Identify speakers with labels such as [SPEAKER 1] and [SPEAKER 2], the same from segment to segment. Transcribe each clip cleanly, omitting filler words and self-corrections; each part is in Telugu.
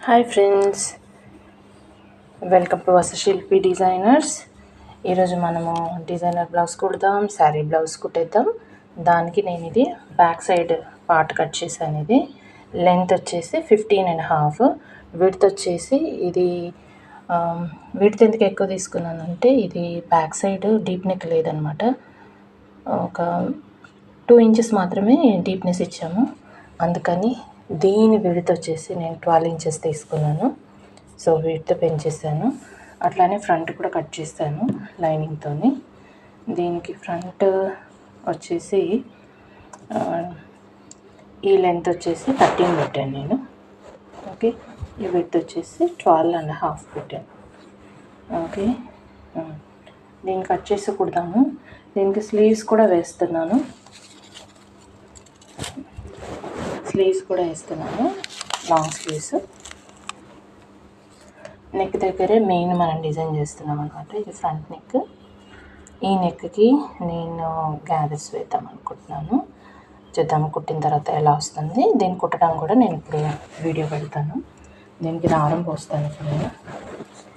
[SPEAKER 1] హాయ్ ఫ్రెండ్స్, వెల్కమ్ టు వసశిల్పి డిజైనర్స్. ఈరోజు మనము డిజైనర్ బ్లౌజ్ కుడదాం, శారీ బ్లౌజ్ కుట్టేద్దాం. దానికి నేను ఇది బ్యాక్ సైడ్ పార్ట్ కట్ చేశాను. ఇది లెంత్ వచ్చేసి 15.5, విడ్త్ వచ్చేసి ఇది విడ్త్ ఎందుకు ఎక్కువ తీసుకున్నానంటే ఇది బ్యాక్ సైడ్ డీప్ నెక్ లేదనమాట. ఒక 2 ఇంచెస్ మాత్రమే డీప్నెస్ ఇచ్చాము. అందుకని దీని విడ్త్ వచ్చేసి నేను 12 ఇంచెస్ తీసుకున్నాను. సో విడ్త్ పెంచేసాను. అట్లానే ఫ్రంట్ కూడా కట్ చేశాను లైనింగ్తో. దీనికి ఫ్రంట్ వచ్చేసి ఈ లెంత్ వచ్చేసి 13 పెట్టాను నేను. ఓకే, ఈ విడ్త్ వచ్చేసి 12.5 పెట్టాను. ఓకే, దీన్ని కట్ చేసి కుడతాము. దీనికి స్లీవ్స్ కూడా వేస్తున్నాను. Long sleeves. నెక్ దగ్గరే మెయిన్ మనం డిజైన్ చేస్తున్నాం అనమాట. ఇది ఫ్రంట్ నెక్. ఈ నెక్కి నేను గ్యాదర్స్ వేద్దాం అనుకుంటున్నాను. చూద్దాము కుట్టిన తర్వాత ఎలా వస్తుంది. దీన్ని కుట్టడం కూడా నేను ఇప్పుడు వీడియో పెడతాను. దీనికి దారం పోస్తాను. ఇప్పుడు నేను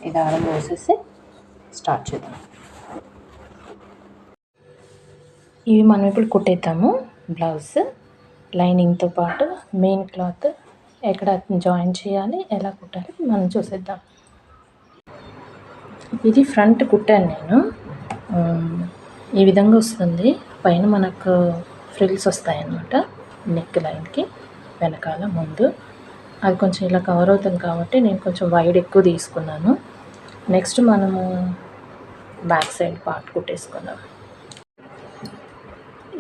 [SPEAKER 1] ఈ దారం పోసేసి స్టార్ట్ చేద్దాం. ఇవి మనం ఇప్పుడు కుట్టేద్దాము. బ్లౌజ్ లైనింగ్తో పాటు మెయిన్ క్లాత్ ఎక్కడ జాయిన్ చేయాలి, ఎలా కుట్టాలి మనం చూసేద్దాం. ఇది ఫ్రంట్ కుట్టాను నేను. ఈ విధంగా వస్తుంది. పైన మనకు ఫ్రిల్స్ వస్తాయన్నమాట నెక్ లైన్కి, వెనకాల ముందు. అది కొంచెం ఇలా కవర్ అవుతుంది కాబట్టి నేను కొంచెం వైడ్ ఎక్కువ తీసుకున్నాను. నెక్స్ట్ మనము బ్యాక్ సైడ్ పార్ట్ కుట్టేసుకున్నాం.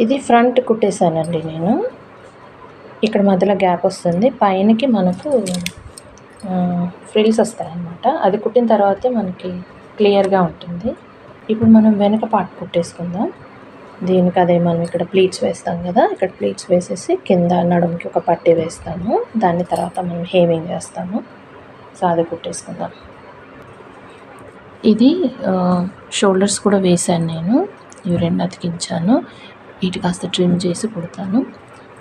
[SPEAKER 1] ఇది ఫ్రంట్ కుట్టేశానండి నేను. ఇక్కడ మధ్యలో గ్యాప్ వస్తుంది. పైనకి మనకు ఫ్రిల్స్ వస్తాయన్నమాట. అది కుట్టిన తర్వాతే మనకి క్లియర్గా ఉంటుంది. ఇప్పుడు మనం వెనక పార్ట్ కుట్టేసుకుందాం. దీనికి అదే మనం ఇక్కడ ప్లీట్స్ వేస్తాం కదా, ఇక్కడ ప్లీట్స్ వేసేసి కింద నడుముకి ఒక పట్టీ వేస్తాము. దాని తర్వాత మనం హేమింగ్ వేస్తాము. సో అది కుట్టేసుకుందాం. ఇది షోల్డర్స్ కూడా వేసాను నేను. ఇవి 2 అతికించాను. వీటి కాస్త ట్రిమ్ చేసి కుడతాను.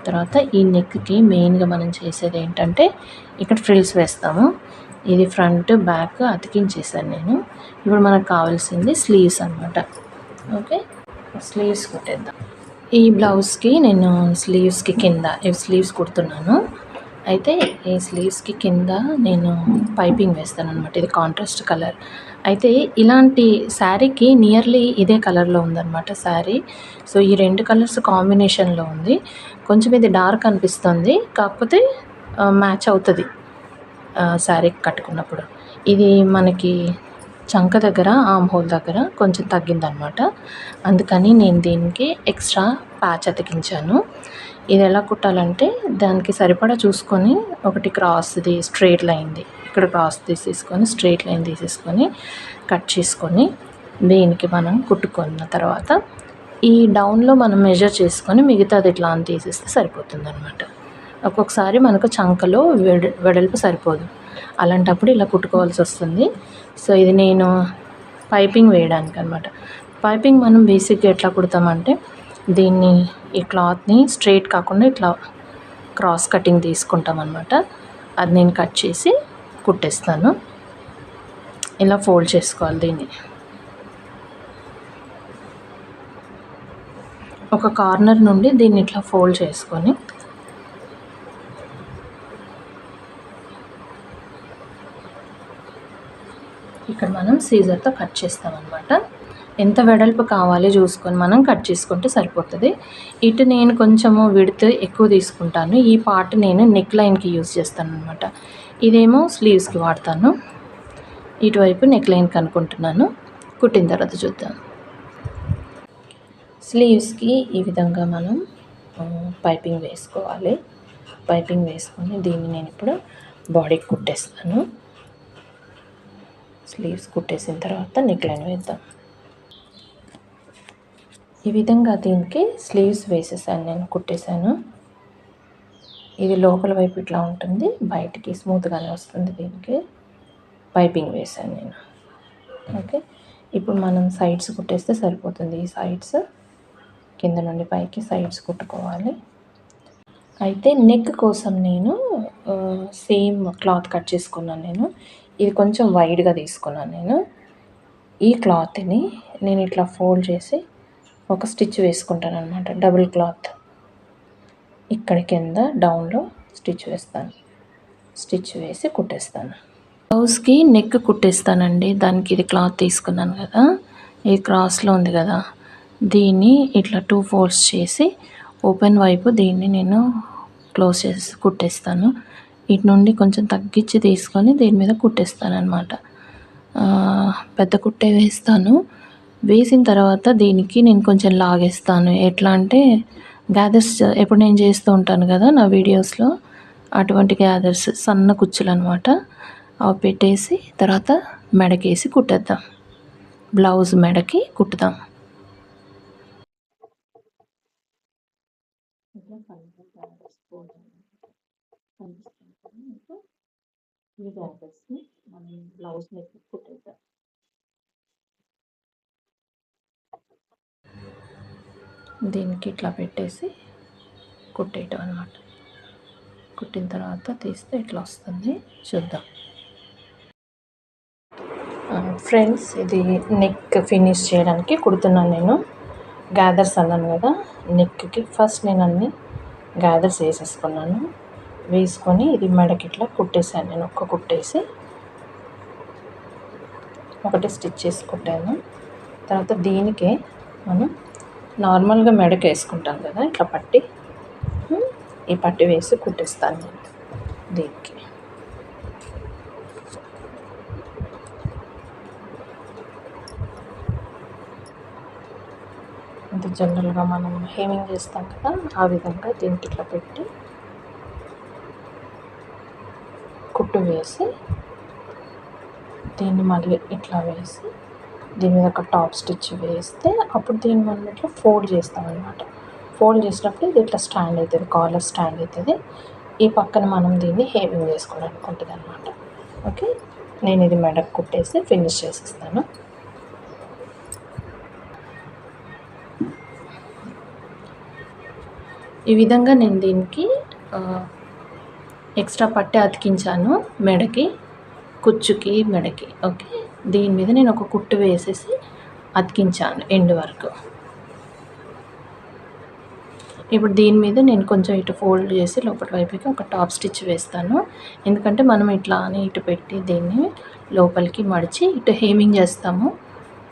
[SPEAKER 1] తర్వాత ఈ నెక్కి మెయిన్గా మనం చేసేది ఏంటంటే ఇక్కడ ఫ్రిల్స్ వేస్తాము. ఇది ఫ్రంట్ బ్యాక్ అతికించేసాను నేను. ఇప్పుడు మనకు కావాల్సింది స్లీవ్స్ అనమాట. ఓకే, స్లీవ్స్ కుట్టేద్దాం. ఈ బ్లౌజ్కి నేను స్లీవ్స్కి కింద స్లీవ్స్ కుడుతున్నాను. అయితే ఈ స్లీవ్స్కి కింద నేను పైపింగ్ వేస్తాను అనమాట. ఇది కాంట్రాస్ట్ కలర్. అయితే ఇలాంటి శారీకి నియర్లీ ఇదే కలర్లో ఉందన్నమాట శారీ. సో ఈ 2 కలర్స్ కాంబినేషన్లో ఉంది. కొంచెం ఇది డార్క్ అనిపిస్తుంది, కాకపోతే మ్యాచ్ అవుతుంది శారీకి కట్టుకున్నప్పుడు. ఇది మనకి చంక దగ్గర, ఆమ్ హోల్ దగ్గర కొంచెం తగ్గిందనమాట. అందుకని నేను దీనికి ఎక్స్ట్రా ప్యాచ్ అతికించాను. ఇది ఎలా కుట్టాలంటే దానికి సరిపడా చూసుకొని ఒకటి క్రాస్ది స్ట్రైట్ లైన్ది ఇక్కడ క్రాస్ తీసేసుకొని స్ట్రైట్ లైన్ తీసేసుకొని కట్ చేసుకొని దీనికి మనం కుట్టుకున్న తర్వాత ఈ డౌన్లో మనం మెజర్ చేసుకొని మిగతాది ఇట్లా అని తీసేస్తే సరిపోతుంది అనమాట. ఒక్కొక్కసారి మనకు చంకలో వెడల్పు సరిపోదు. అలాంటప్పుడు ఇలా కుట్టుకోవాల్సి వస్తుంది. సో ఇది నేను పైపింగ్ వేయడానికి అనమాట. పైపింగ్ మనం బేసిక్గా ఎట్లా కుడతామంటే దీన్ని ఈ క్లాత్ని స్ట్రైట్ కాకుండా ఇట్లా క్రాస్ కటింగ్ తీసుకుంటాం అనమాట. అది నేను కట్ చేసి కుట్టేస్తాను. ఇలా ఫోల్డ్ చేసుకోవాలి. దీన్ని ఒక కార్నర్ నుండి దీన్ని ఇట్లా ఫోల్డ్ చేసుకొని ఇక్కడ మనం సీజర్తో కట్ చేస్తామన్నమాట. ఎంత వెడల్పు కావాలి చూసుకొని మనం కట్ చేసుకుంటే సరిపోతుంది. ఇటు నేను కొంచెము విడ్త్ ఎక్కువ తీసుకుంటాను. ఈ పార్ట్ నేను నెక్ లైన్కి యూజ్ చేస్తాను అనమాట. ఇదేమో స్లీవ్స్కి వాడతాను. ఇటువైపు నెక్ లైన్కి అనుకుంటున్నాను. కుట్టిన తర్వాత చూద్దాం. స్లీవ్స్కి ఈ విధంగా మనం పైపింగ్ వేసుకోవాలి. పైపింగ్ వేసుకొని దీన్ని నేను ఇప్పుడు బాడీకి కుట్టేస్తాను. స్లీవ్స్ కుట్టేసిన తర్వాత నెక్ లైన్ వేద్దాం. ఈ విధంగా దీనికి స్లీవ్స్ వేసేసాను నేను, కుట్టేశాను. ఇది లోపల వైపు ఇట్లా ఉంటుంది, బయటికి స్మూత్గానే వస్తుంది. దీనికి పైపింగ్ వేసాను నేను. ఓకే, ఇప్పుడు మనం సైడ్స్ కుట్టేస్తే సరిపోతుంది. ఈ సైడ్స్ కింద నుండి పైకి సైడ్స్ కుట్టుకోవాలి. అయితే నెక్ కోసం నేను సేమ్ క్లాత్ కట్ చేసుకున్నాను. ఇది కొంచెం వైడ్గా తీసుకున్నాను. ఈ క్లాత్ని నేను ఇట్లా ఫోల్డ్ చేసి ఒక స్టిచ్ వేసుకుంటాను అనమాట. డబుల్ క్లాత్ ఇక్కడ కింద డౌన్లో స్టిచ్ వేస్తాను. స్టిచ్ వేసి కుట్టేస్తాను. బ్లౌజ్కి నెక్ కుట్టేస్తానండి. దానికి ఇది క్లాత్ తీసుకున్నాను కదా, ఇది క్రాస్లో ఉంది కదా, దీన్ని ఇట్లా 2 ఫోల్డ్స్ చేసి ఓపెన్ వైపు దీన్ని నేను క్లోజ్ చేసి కుట్టేస్తాను. ఇటు నుండి కొంచెం తగ్గించి తీసుకొని దీని మీద కుట్టేస్తాను అనమాట. పెద్ద కుట్టే వేస్తాను. వేసిన తర్వాత దీనికి నేను కొంచెం లాగేస్తాను. ఎట్లా అంటే గ్యాదర్స్ ఎప్పుడు నేను చేస్తూ ఉంటాను కదా నా వీడియోస్లో, అటువంటి గ్యాదర్స్ సన్న కుచ్చులు అనమాట. అవి పెట్టేసి తర్వాత మెడకేసి కుట్టేద్దాం. బ్లౌజ్ మెడకి కుట్టుదాం. ఈ గ్యాదర్స్ని మనం బ్లౌజ్ మీద కుట్టేద్దాం. దీనికి ఇట్లా పెట్టేసి కుట్టేయటం అనమాట. కుట్టిన తర్వాత తీస్తే ఇట్లా వస్తుంది, చూద్దాం. ఫ్రెండ్స్, ఇది నెక్ ఫినిష్ చేయడానికి కుడుతున్నాను నేను. గ్యాదర్స్ అన్నాను కదా, నెక్కి ఫస్ట్ నేను అన్ని గ్యాదర్స్ వేసేసుకున్నాను. వేసుకొని ఇది మెడకి ఇట్లా కుట్టేసాను. నేను ఒక్క కుట్టేసి ఒకటి స్టిచ్ చేసి కుట్టాను. తర్వాత దీనికే మనం నార్మల్గా మెడకి వేసుకుంటాం కదా, ఇట్లా పట్టి, ఈ పట్టి వేసి కుట్టేస్తాను నేను దీనికి. ఇది జనరల్గా మనం హేమింగ్ చేస్తాం కదా, ఆ విధంగా దీనికి ఇట్లా పెట్టి కుట్టు వేసి దీన్ని మళ్ళీ ఇట్లా వేసి దీని మీద ఒక టాప్ స్టిచ్ వేస్తే అప్పుడు దీన్ని మనం ఇట్లా ఫోల్డ్ చేస్తాం అనమాట. ఫోల్డ్ చేసినప్పుడు ఇది ఇట్లా స్టాండ్ అవుతుంది, కాలర్ స్టాండ్ అవుతుంది. ఈ పక్కన మనం దీన్ని హేమింగ్ చేసుకోవడానికి ఉంటుంది అనమాట. ఓకే, నేను ఇది మెడకు కుట్టేసి ఫినిష్ చేసేస్తాను. ఈ విధంగా నేను దీనికి ఎక్స్ట్రా పట్టే అతికించాను మెడకి, కుచ్చుకి, మెడకి. ఓకే, దీని మీద నేను ఒక కుట్టు వేసేసి అతికించాను ఎండ్ వరకు. ఇప్పుడు దీని మీద నేను కొంచెం ఇటు ఫోల్డ్ చేసి లోపల వైపుకి ఒక టాప్ స్టిచ్ వేస్తాను. ఎందుకంటే మనం ఇట్లా అని ఇటు పెట్టి దీన్ని లోపలికి మడిచి ఇటు హేమింగ్ చేస్తాము.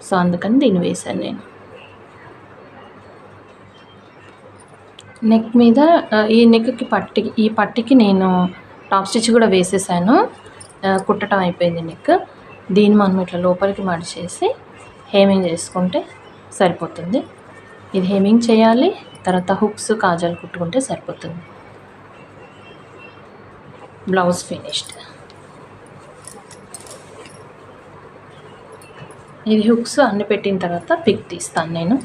[SPEAKER 1] సో అందుకని దీన్ని వేసాను నేను. నెక్ మీద ఈ నెక్కి ఈ పట్టికి నేను టాప్ స్టిచ్ కూడా వేసేసాను. కుట్టడం అయిపోయింది నెక్. దీన్ని మనం ఇట్లా లోపలికి మడిచేసి హేమింగ్ చేసుకుంటే సరిపోతుంది. ఇది హేమింగ్ చేయాలి, తర్వాత హుక్స్, కాజాలు కుట్టుకుంటే సరిపోతుంది. Blouse finished. ఇది హుక్స్ అన్ని పెట్టిన తర్వాత పిక్ తీస్తాను నేను.